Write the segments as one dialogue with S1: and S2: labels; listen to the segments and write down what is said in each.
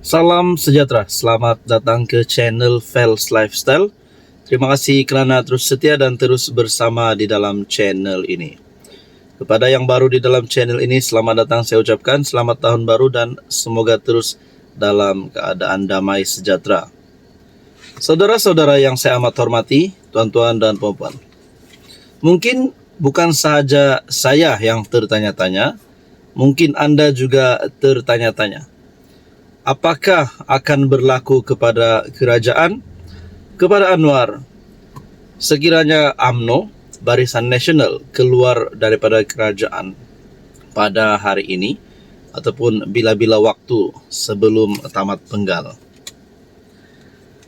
S1: Salam sejahtera, selamat datang ke channel Fels Lifestyle. Terima kasih kerana terus setia dan terus bersama di dalam channel ini. Kepada yang baru di dalam channel ini, selamat datang saya ucapkan, selamat tahun baru dan semoga terus dalam keadaan damai sejahtera. Saudara-saudara yang saya amat hormati, tuan-tuan dan puan-puan. Mungkin bukan sahaja saya yang tertanya-tanya, mungkin Anda juga tertanya-tanya. Apakah akan berlaku kepada kerajaan, kepada Anwar, sekiranya UMNO, Barisan Nasional, keluar daripada kerajaan pada hari ini ataupun bila-bila waktu sebelum tamat penggal?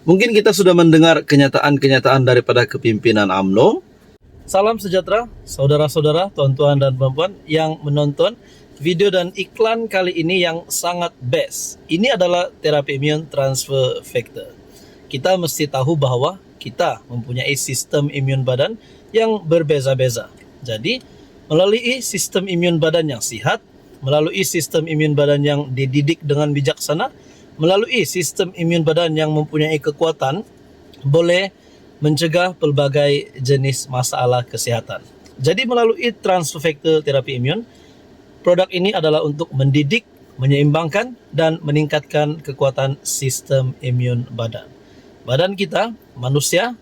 S1: Mungkin kita sudah mendengar kenyataan-kenyataan daripada kepimpinan UMNO. Salam sejahtera, saudara-saudara, tuan-tuan dan puan-puan yang menonton video dan iklan kali ini yang sangat best. Ini adalah terapi imun transfer factor. Kita mesti tahu bahawa kita mempunyai sistem imun badan yang berbeza-beza. Jadi, melalui sistem imun badan yang sihat, melalui sistem imun badan yang dididik dengan bijaksana, melalui sistem imun badan yang mempunyai kekuatan, boleh mencegah pelbagai jenis masalah kesihatan. Jadi, melalui transfer factor terapi imun, produk ini adalah untuk mendidik, menyeimbangkan dan meningkatkan kekuatan sistem imun badan. Badan kita, manusia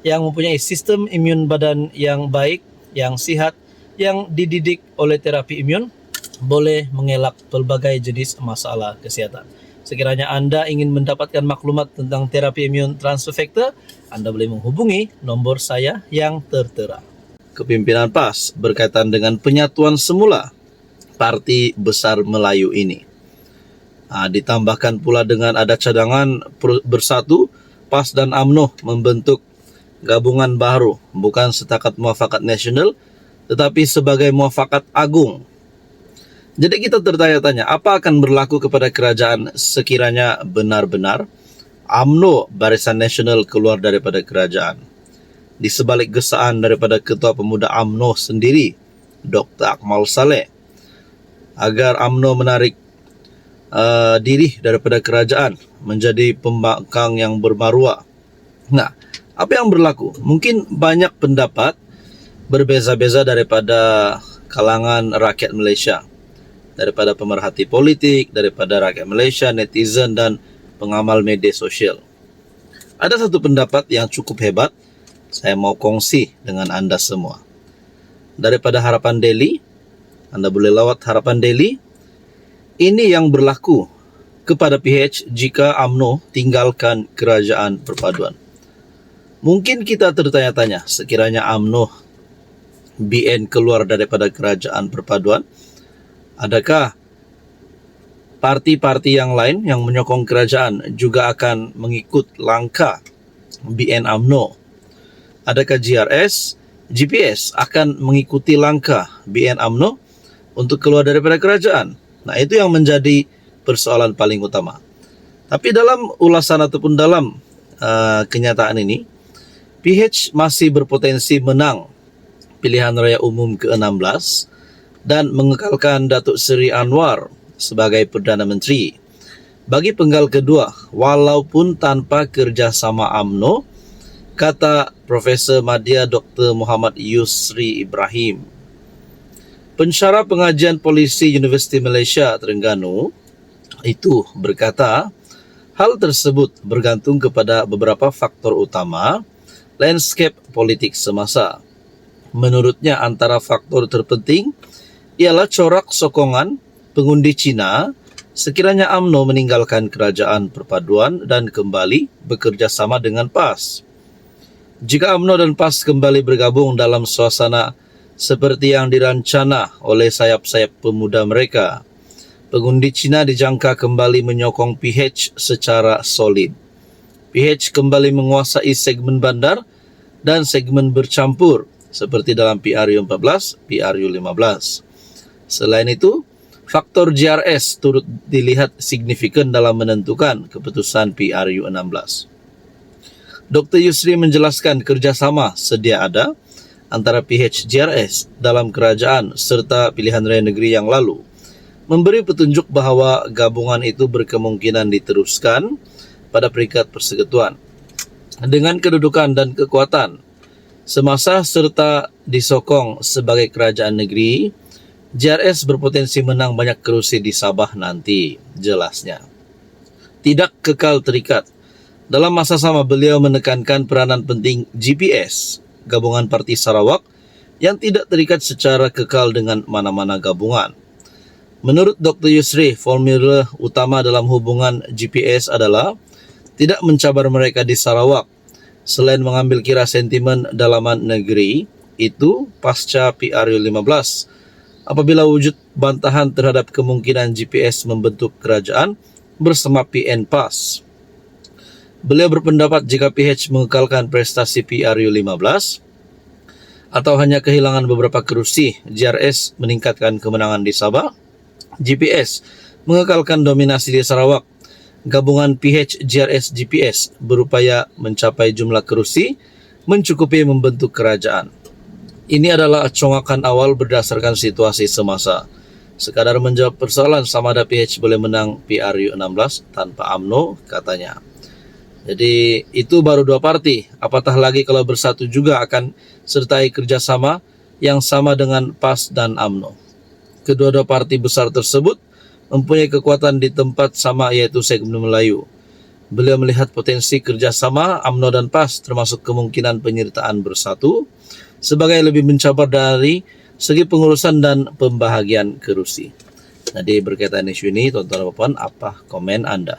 S1: yang mempunyai sistem imun badan yang baik, yang sihat, yang dididik oleh terapi imun, boleh mengelak pelbagai jenis masalah kesihatan. Sekiranya Anda ingin mendapatkan maklumat tentang terapi imun transfer factor, Anda boleh menghubungi nombor saya yang tertera. Kepimpinan PAS berkaitan dengan penyatuan semula Parti Besar Melayu ini. Ditambahkan pula dengan ada cadangan bersatu, PAS dan UMNO membentuk gabungan baru, bukan setakat muafakat nasional, tetapi sebagai muafakat agung. Jadi kita tertanya-tanya, apa akan berlaku kepada kerajaan sekiranya benar-benar UMNO Barisan Nasional keluar daripada kerajaan? Di sebalik gesaan daripada Ketua Pemuda UMNO sendiri, Dr. Akmal Saleh, agar UMNO menarik diri daripada kerajaan menjadi pembangkang yang bermaruah. Nah, apa yang berlaku? Mungkin banyak pendapat berbeza-beza daripada kalangan rakyat Malaysia, daripada pemerhati politik, daripada rakyat Malaysia, netizen dan pengamal media sosial. Ada satu pendapat yang cukup hebat, saya mau kongsi dengan anda semua. Daripada Harapan Daily, Anda boleh lawat Harapan Daily. Ini yang berlaku kepada PH jika UMNO tinggalkan kerajaan perpaduan. Mungkin kita tertanya-tanya, sekiranya UMNO BN keluar daripada kerajaan perpaduan, adakah parti-parti yang lain yang menyokong kerajaan juga akan mengikut langkah BN UMNO? Adakah GRS, GPS akan mengikuti langkah BN UMNO untuk keluar daripada kerajaan? Nah, itu yang menjadi persoalan paling utama. Tapi dalam ulasan ataupun dalam kenyataan ini, PH masih berpotensi menang pilihan raya umum ke-16 dan mengekalkan Datuk Seri Anwar sebagai Perdana Menteri bagi penggal kedua walaupun tanpa kerjasama UMNO, kata Profesor Madya Dr. Muhammad Yusri Ibrahim, pensyarah pengajian polisi Universiti Malaysia Terengganu, itu berkata, hal tersebut bergantung kepada beberapa faktor utama landscape politik semasa. Menurutnya antara faktor terpenting ialah corak sokongan pengundi Cina sekiranya UMNO meninggalkan kerajaan perpaduan dan kembali bekerjasama dengan PAS. Jika UMNO dan PAS kembali bergabung dalam suasana seperti yang dirancana oleh sayap-sayap pemuda mereka, pengundi Cina dijangka kembali menyokong PH secara solid. PH kembali menguasai segmen bandar dan segmen bercampur seperti dalam PRU14, PRU15. Selain itu, faktor GRS turut dilihat signifikan dalam menentukan keputusan PRU16. Dr. Yusri menjelaskan kerjasama sedia ada antara PHGRS dalam kerajaan serta pilihan raya negeri yang lalu memberi petunjuk bahawa gabungan itu berkemungkinan diteruskan pada peringkat persekutuan dengan kedudukan dan kekuatan semasa serta disokong sebagai kerajaan negeri. JRS berpotensi menang banyak kerusi di Sabah nanti, jelasnya. Tidak kekal terikat. Dalam masa sama, beliau menekankan peranan penting GPS, Gabungan Parti Sarawak, yang tidak terikat secara kekal dengan mana-mana gabungan. Menurut Dr. Yusri, formula utama dalam hubungan GPS adalah tidak mencabar mereka di Sarawak, selain mengambil kira sentimen dalaman negeri itu pasca PRU 15. Apabila wujud bantahan terhadap kemungkinan GPS membentuk kerajaan bersama PN PAS. Beliau berpendapat jika PH mengekalkan prestasi PRU 15 atau hanya kehilangan beberapa kerusi, JRS meningkatkan kemenangan di Sabah. GPS mengekalkan dominasi di Sarawak. Gabungan PH JRS GPS berupaya mencapai jumlah kerusi mencukupi membentuk kerajaan. Ini adalah congakan awal berdasarkan situasi semasa. Sekadar menjawab persoalan sama ada PH boleh menang PRU 16 tanpa UMNO, katanya. Jadi itu baru dua parti. Apatah lagi kalau bersatu juga akan sertai kerjasama yang sama dengan PAS dan UMNO. Kedua-dua parti besar tersebut mempunyai kekuatan di tempat sama, yaitu segmen Melayu. Beliau melihat potensi kerjasama UMNO dan PAS termasuk kemungkinan penyertaan bersatu sebagai lebih mencabar dari segi pengurusan dan pembahagian kerusi. Jadi berkaitan isu ini, tuan-tuan dan puan, apa komen Anda?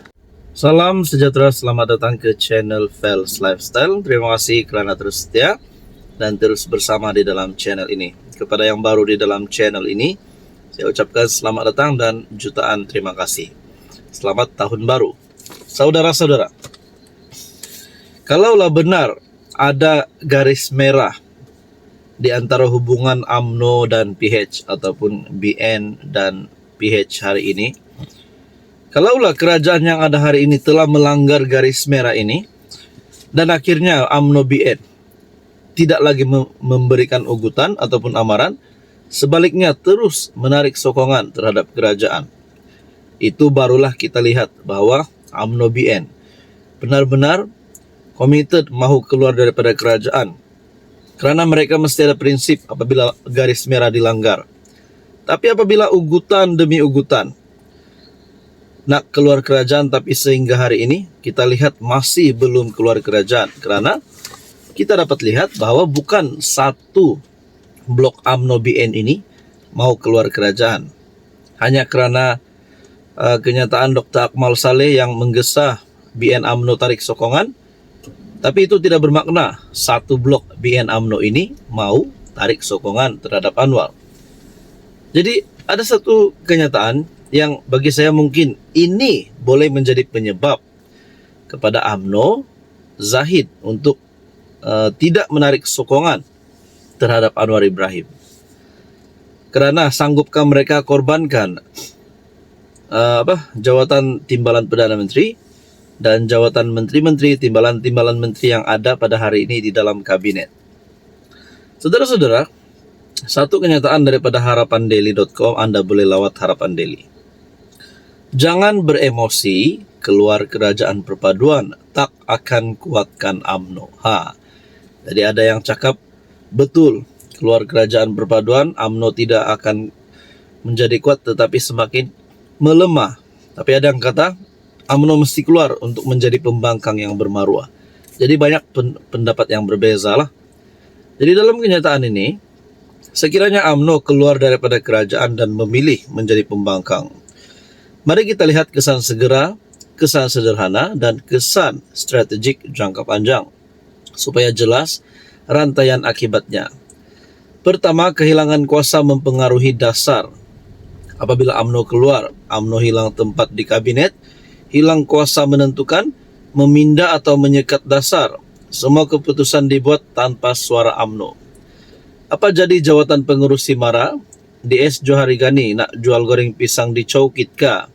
S1: Salam sejahtera, selamat datang ke channel Fels Lifestyle. Terima kasih kerana terus setia dan terus bersama di dalam channel ini. Kepada yang baru di dalam channel ini, saya ucapkan selamat datang dan jutaan terima kasih. Selamat tahun baru. Saudara-saudara, kalaulah benar ada garis merah di antara hubungan UMNO dan PH ataupun BN dan PH hari ini, kalaulah kerajaan yang ada hari ini telah melanggar garis merah ini dan akhirnya UMNO BN tidak lagi memberikan ugutan ataupun amaran, sebaliknya terus menarik sokongan terhadap kerajaan, itu barulah kita lihat bahwa UMNO BN benar-benar committed mahu keluar daripada kerajaan. Kerana mereka mesti ada prinsip apabila garis merah dilanggar. Tapi apabila ugutan demi ugutan nak keluar kerajaan, tapi sehingga hari ini kita lihat masih belum keluar kerajaan. Kerana kita dapat lihat bahawa bukan satu blok UMNO BN ini mau keluar kerajaan. Hanya kerana kenyataan Dr. Akmal Saleh yang menggesa BN UMNO tarik sokongan. Tapi itu tidak bermakna satu blok BN UMNO ini mau tarik sokongan terhadap Anwar. Jadi ada satu kenyataan yang bagi saya mungkin ini boleh menjadi penyebab kepada UMNO Zahid untuk tidak menarik sokongan terhadap Anwar Ibrahim. Kerana sanggupkah mereka korbankan jawatan timbalan Perdana Menteri dan jawatan menteri-menteri, timbalan-timbalan menteri yang ada pada hari ini di dalam kabinet. Saudara-saudara, satu kenyataan daripada harapandaily.com, Anda boleh lawat Harapan Daily. Jangan beremosi, keluar kerajaan perpaduan tak akan kuatkan UMNO. Jadi ada yang cakap betul, keluar kerajaan perpaduan UMNO tidak akan menjadi kuat tetapi semakin melemah. Tapi ada yang kata UMNO mesti keluar untuk menjadi pembangkang yang bermaruah. Jadi banyak pendapat yang berbeza lah. Jadi dalam kenyataan ini, sekiranya UMNO keluar daripada kerajaan dan memilih menjadi pembangkang, mari kita lihat kesan segera, kesan sederhana, dan kesan strategik jangka panjang, supaya jelas rantaian akibatnya. Pertama, kehilangan kuasa mempengaruhi dasar. Apabila UMNO keluar, UMNO hilang tempat di kabinet, hilang kuasa menentukan, meminda atau menyekat dasar. Semua keputusan dibuat tanpa suara UMNO. Apa jadi jawatan pengurus Simara? DS Johari Gani nak jual goreng pisang di Chowkit ka?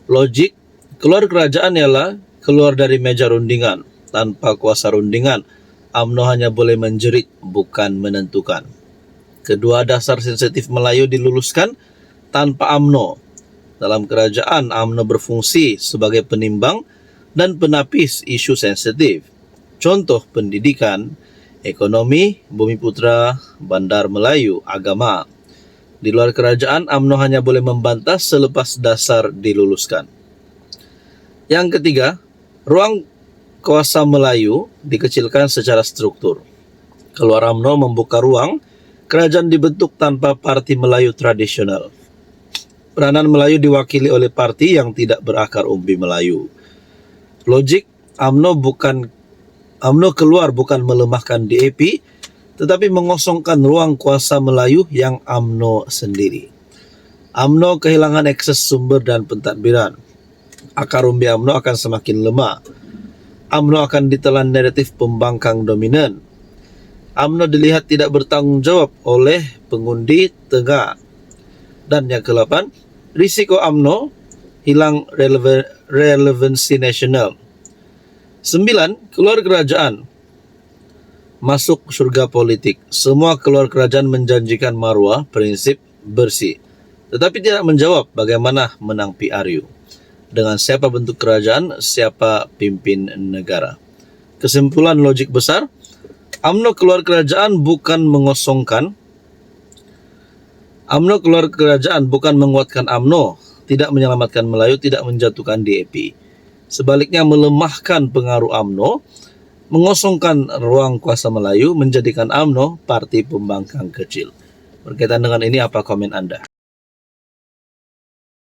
S1: Logik, keluar kerajaan ialah keluar dari meja rundingan tanpa kuasa rundingan UMNO hanya boleh menjerit, bukan menentukan. Kedua dasar sensitif Melayu diluluskan tanpa UMNO. Dalam kerajaan, UMNO berfungsi sebagai penimbang dan penapis isu sensitif. Contoh pendidikan, ekonomi, bumi putra, bandar Melayu, agama. Di luar kerajaan, UMNO hanya boleh membantah selepas dasar diluluskan. Yang ketiga, ruang kuasa Melayu dikecilkan secara struktur. Keluar UMNO membuka ruang, kerajaan dibentuk tanpa parti Melayu tradisional. Peranan Melayu diwakili oleh parti yang tidak berakar umbi Melayu. Logik, UMNO keluar bukan melemahkan DAP, tetapi mengosongkan ruang kuasa Melayu yang UMNO sendiri. UMNO kehilangan akses sumber dan pentadbiran. Akar umbi UMNO akan semakin lemah. UMNO akan ditelan naratif pembangkang dominan. UMNO dilihat tidak bertanggung jawab oleh pengundi tengah. Dan yang ke-8, risiko UMNO hilang relevansi nasional. 9, keluar kerajaan masuk surga politik. Semua keluar kerajaan menjanjikan marwah, prinsip bersih, tetapi tidak menjawab bagaimana menang PRU. Dengan siapa bentuk kerajaan, siapa pimpin negara. Kesimpulan logik besar, UMNO keluar kerajaan bukan mengosongkan. UMNO keluar kerajaan bukan menguatkan UMNO, tidak menyelamatkan Melayu, tidak menjatuhkan DAP. Sebaliknya melemahkan pengaruh UMNO, mengosongkan ruang kuasa Melayu, menjadikan UMNO parti pembangkang kecil. Berkaitan dengan ini, apa komen Anda?